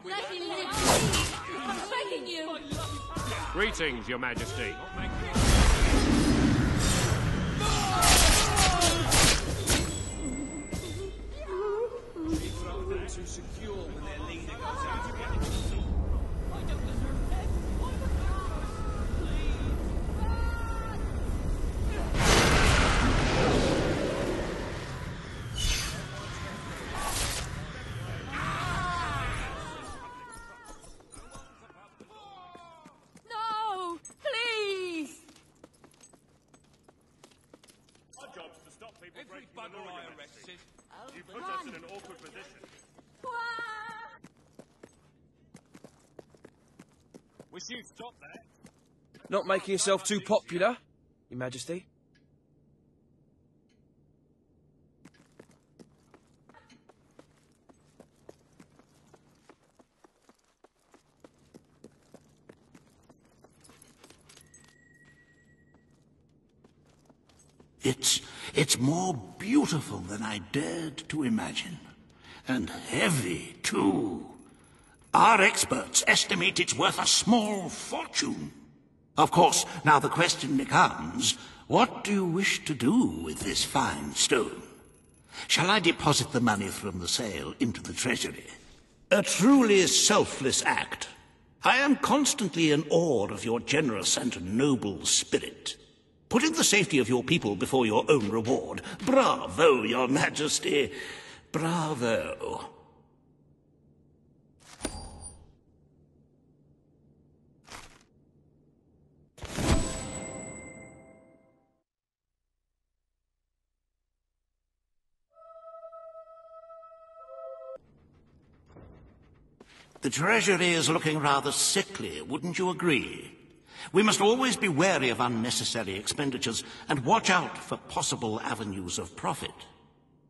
Bloody liberty! I'm begging you! Greetings, Your Majesty. Too secure when their leader goes out to get them. I don't deserve that. No! Please! Our job's to stop people Every breaking the bugger law, I Your Majesty. arrested. You put us in an awkward position. Wish you'd stop that. Not making yourself too popular, Your Majesty. It's more beautiful than I dared to imagine. And heavy, too. Our experts estimate it's worth a small fortune. Of course, now the question becomes, what do you wish to do with this fine stone? Shall I deposit the money from the sale into the treasury? A truly selfless act. I am constantly in awe of your generous and noble spirit. Putting the safety of your people before your own reward. Bravo, Your Majesty. Bravo. The Treasury is looking rather sickly, wouldn't you agree? We must always be wary of unnecessary expenditures and watch out for possible avenues of profit.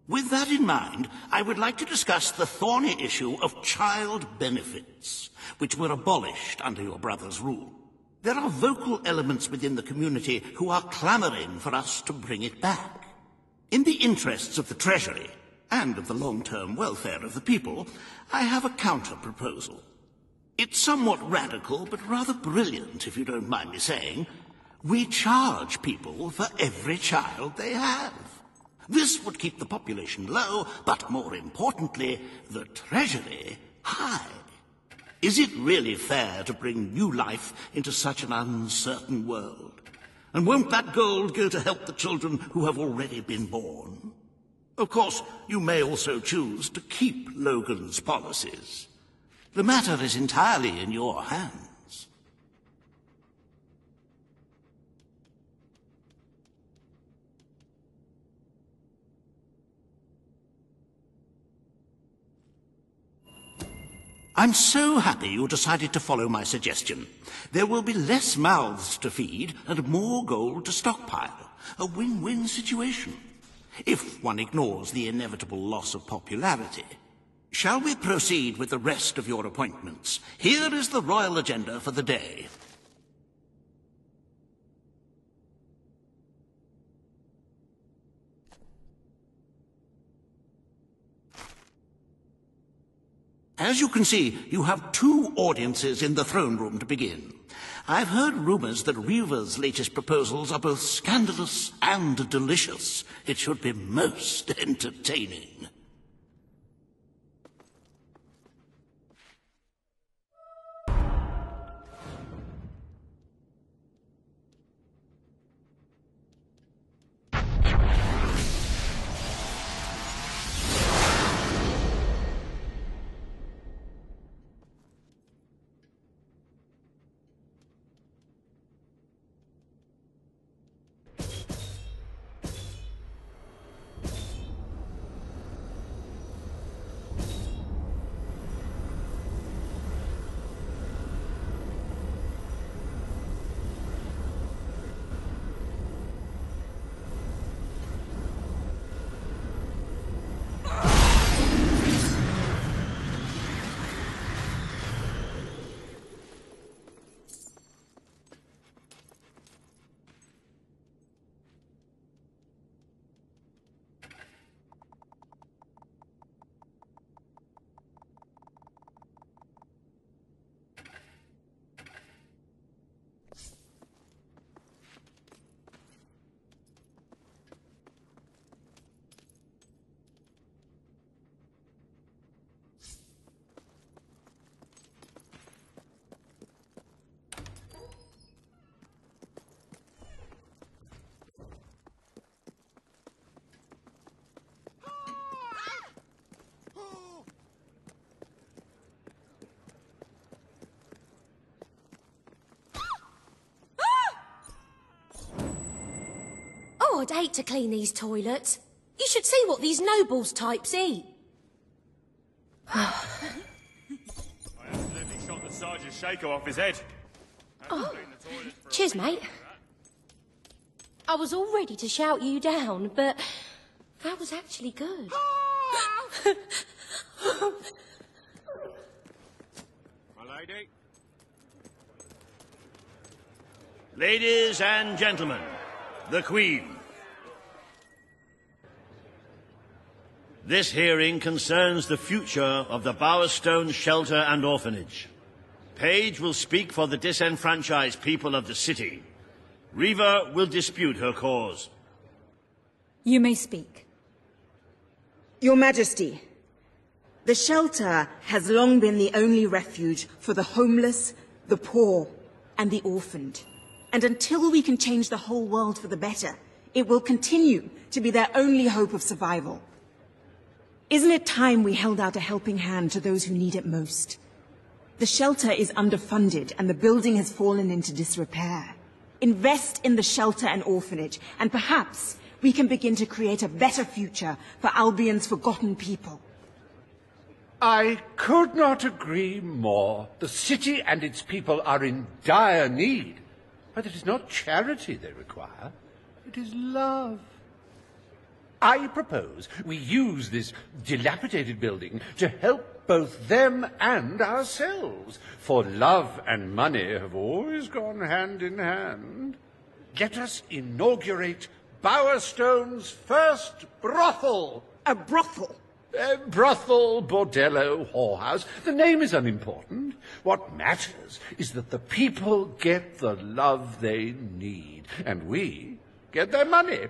With that in mind, I would like to discuss the thorny issue of child benefits, which were abolished under your brother's rule. There are vocal elements within the community who are clamoring for us to bring it back. In the interests of the Treasury and of the long-term welfare of the people, I have a counter-proposal. It's somewhat radical, but rather brilliant, if you don't mind me saying. We charge people for every child they have. This would keep the population low, but more importantly, the Treasury high. Is it really fair to bring new life into such an uncertain world? And won't that gold go to help the children who have already been born? Of course, you may also choose to keep Logan's policies. The matter is entirely in your hands. I'm so happy you decided to follow my suggestion. There will be less mouths to feed and more gold to stockpile. A win-win situation, if one ignores the inevitable loss of popularity. Shall we proceed with the rest of your appointments? Here is the royal agenda for the day. As you can see, you have 2 audiences in the throne room to begin. I've heard rumors that Reaver's latest proposals are both scandalous and delicious. It should be most entertaining. I'd hate to clean these toilets. You should see what these nobles types eat. I accidentally shot the 𝐷𝐢𝐤𝐞 off his head. Cheers, mate. I was all ready to shout you down, but that was actually good. My lady. Ladies and gentlemen, the Queen. This hearing concerns the future of the Bowerstone Shelter and Orphanage. Paige will speak for the disenfranchised people of the city. Reva will dispute her cause. You may speak. Your Majesty, the shelter has long been the only refuge for the homeless, the poor, and the orphaned. And until we can change the whole world for the better, it will continue to be their only hope of survival. Isn't it time we held out a helping hand to those who need it most? The shelter is underfunded and the building has fallen into disrepair. Invest in the shelter and orphanage, and perhaps we can begin to create a better future for Albion's forgotten people. I could not agree more. The city and its people are in dire need. But it is not charity they require. It is love. I propose we use this dilapidated building to help both them and ourselves, for love and money have always gone hand in hand. Let us inaugurate Bowerstone's first brothel. A brothel? Brothel, bordello, whorehouse. The name is unimportant. What matters is that the people get the love they need, and we get their money.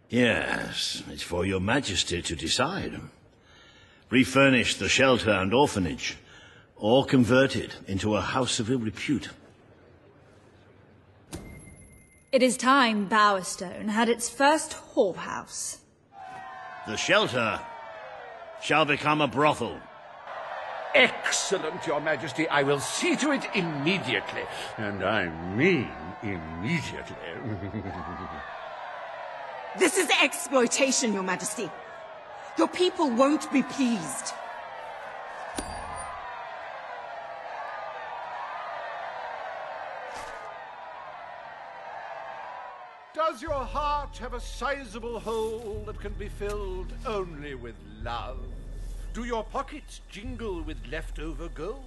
Yes, it's for your Majesty to decide. Refurnish the shelter and orphanage, or convert it into a house of ill repute. It is time Bowerstone had its first whorehouse. The shelter shall become a brothel. Excellent, Your Majesty. I will see to it immediately. And I mean immediately. This is exploitation, Your Majesty. Your people won't be pleased. Does your heart have a sizable hole that can be filled only with love? Do your pockets jingle with leftover gold?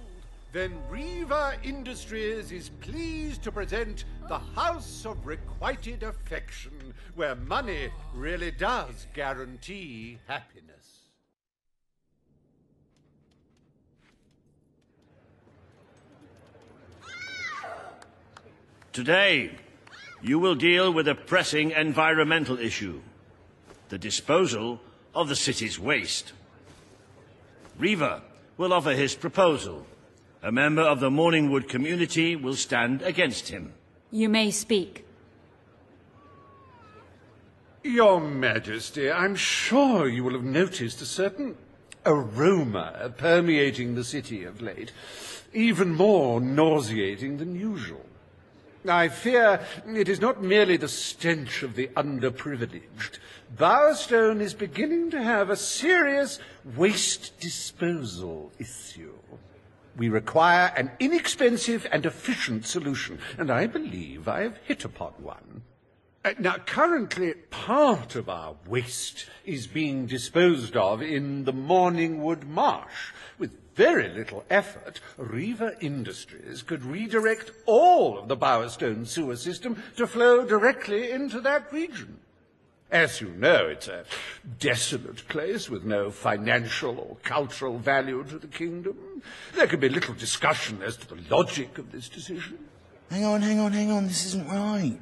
Then Reva Industries is pleased to present the House of Requited Affection, where money really does guarantee happiness. Today, you will deal with a pressing environmental issue, the disposal of the city's waste. Reva will offer his proposal. A member of the Morningwood community will stand against him. You may speak. Your Majesty, I'm sure you will have noticed a certain aroma permeating the city of late, even more nauseating than usual. I fear it is not merely the stench of the underprivileged. Bowerstone is beginning to have a serious waste disposal issue. We require an inexpensive and efficient solution, and I believe I have hit upon one. Now, currently, part of our waste is being disposed of in the Morningwood Marsh. With very little effort, Reva Industries could redirect all of the Bowerstone sewer system to flow directly into that region. As you know, it's a desolate place with no financial or cultural value to the kingdom. There can be little discussion as to the logic of this decision. Hang on, this isn't right.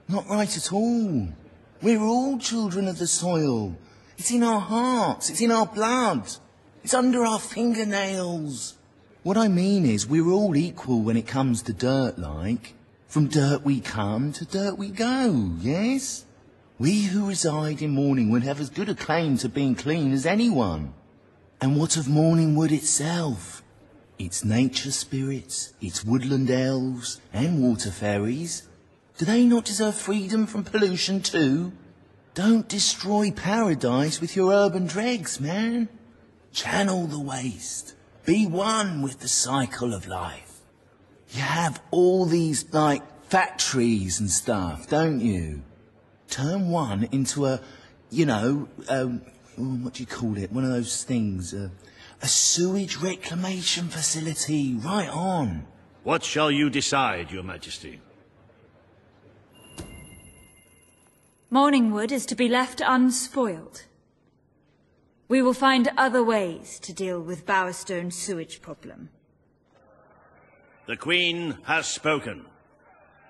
Not right at all. We're all children of the soil. It's in our hearts, it's in our blood. It's under our fingernails. What I mean is, we're all equal when it comes to dirt, like. From dirt we come to dirt we go, yes? We who reside in Morningwood have as good a claim to being clean as anyone. And what of Morningwood itself? Its nature spirits, its woodland elves, and water fairies. Do they not deserve freedom from pollution too? Don't destroy paradise with your urban dregs, man. Channel the waste. Be one with the cycle of life. You have all these, like, factories and stuff, don't you? Turn one into a, what do you call it? One of those things, a sewage reclamation facility. Right on. What shall you decide, Your Majesty? Morningwood is to be left unspoiled. We will find other ways to deal with Bowerstone's sewage problem. The Queen has spoken.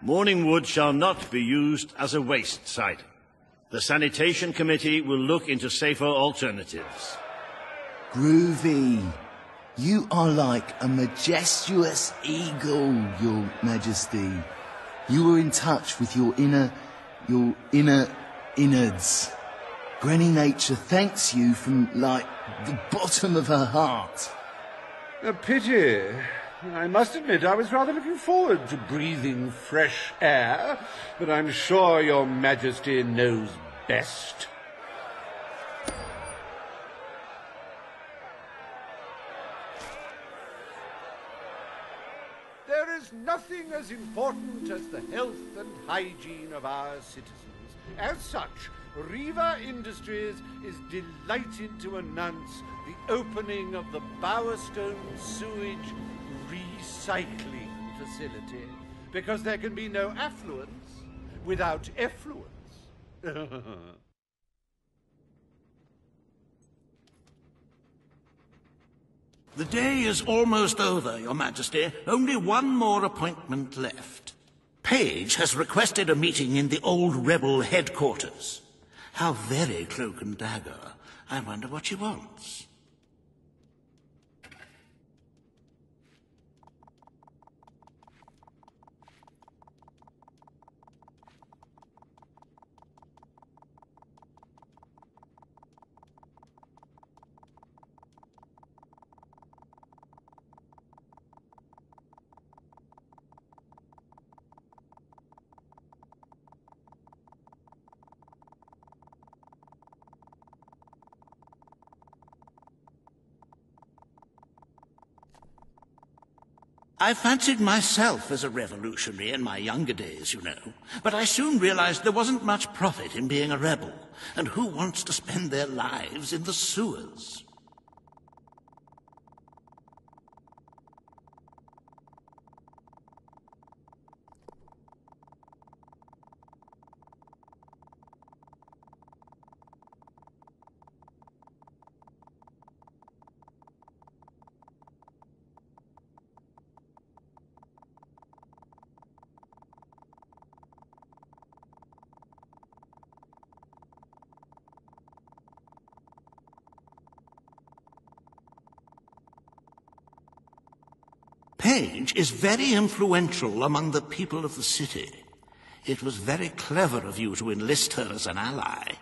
Morningwood shall not be used as a waste site. The Sanitation Committee will look into safer alternatives. Groovy. You are like a majestuous eagle, Your Majesty. You were in touch with your inner innards. Granny Nature thanks you from, like, the bottom of her heart. A pity. I must admit I was rather looking forward to breathing fresh air, but I'm sure Your Majesty knows best. There is nothing as important as the health and hygiene of our citizens. As such, Riva Industries is delighted to announce the opening of the Bowerstone Sewage Recycling Facility, because there can be no affluence without effluence. The day is almost over, Your Majesty. Only one more appointment left. Page has requested a meeting in the old rebel headquarters. How very cloak and dagger. I wonder what she wants. I fancied myself as a revolutionary in my younger days, you know, but I soon realized there wasn't much profit in being a rebel, and who wants to spend their lives in the sewers? Page is very influential among the people of the city. It was very clever of you to enlist her as an ally.